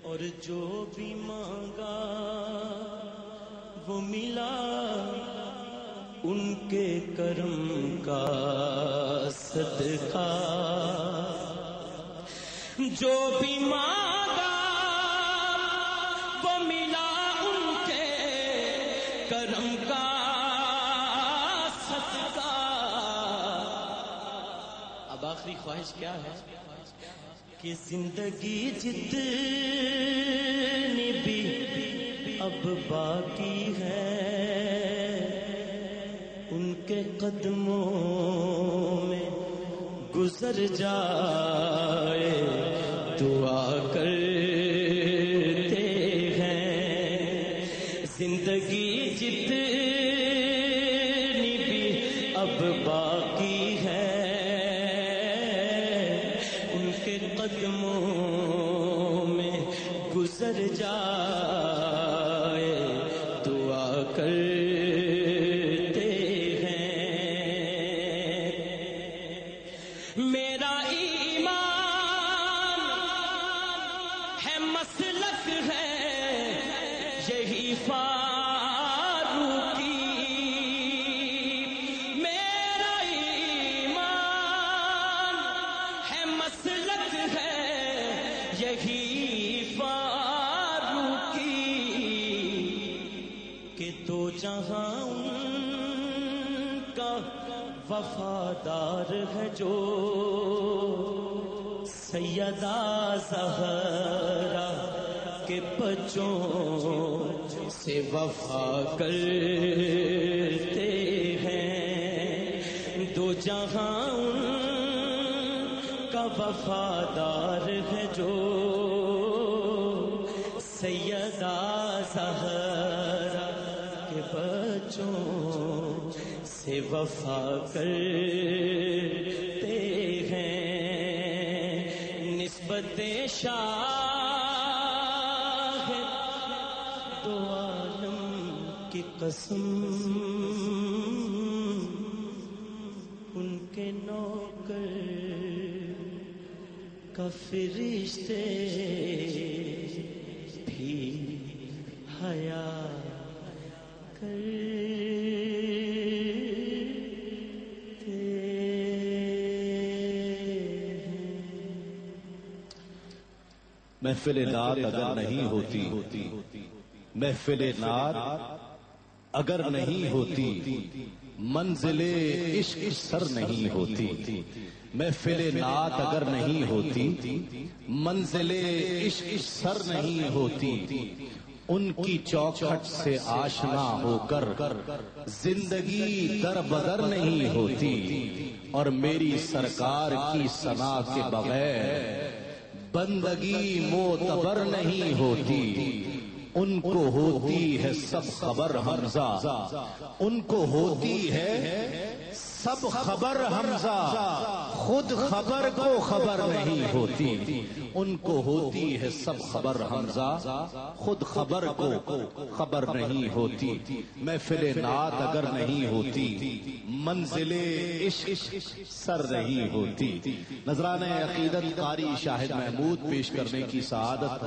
اور جو بھی مانگا وہ ملا، ان کے کرم کا صدقہ۔ جو بھی مانگا وہ ملا، ان کے کرم کا صدقہ۔ اب آخری خواہش کیا ہے کہ زندگی جتنی بھی اب باقی ہے، ان کے قدموں میں گزر جائے دعا کرتے ہیں۔ زندگی جتنی بھی اب باقی ہے، ان کے قدموں میں گزر جائے دعا کرتے ہیں۔ میرا ایمان ہے، مسلک ہے یہی فاروقی۔ میرا ایمان ہے، مسلک ہے یہی فاروقی، کہ دو جہاں ان کا وفادار ہے جو سیدہ زہرا کے بچوں سے وفا کرتے ہیں۔ دو جہاں ان کا وفادار ہے جو سیدہ زہرا کے بچوں سے وفا کرتے ہیں۔ نسبت شاہ دو عالم کی قسم، ان کے نوکر کا فرشتے بھی حیا کرتے ہیں۔ محفل نعت اگر نہیں ہوتی، محفل نعت اگر نہیں ہوتی، منزل عشق سر نہیں ہوتی۔ محفل نعت اگر نہیں ہوتی، منزل عشق سر نہیں ہوتی۔ ان کی چوکھٹ سے آشنا ہو کر زندگی در بدر نہیں ہوتی، اور میری سرکار کی ثنا کے بغیر بندگی معتبر نہیں ہوتی۔ ان کو ہوتی ہے سب خبر حمزہ، ان کو ہوتی ہے سب خبر حمزہ، خود خبر کو خبر نہیں ہوتی۔ ان کو ہوتی ہے سب خبر حمزہ، خود خبر کو خبر نہیں ہوتی۔ محفل نعت اگر نہیں ہوتی، منزل عشق سر نہیں ہوتی۔ نذرانہ عقیدت قاری شاہد محمود پیش کرنے کی سعادت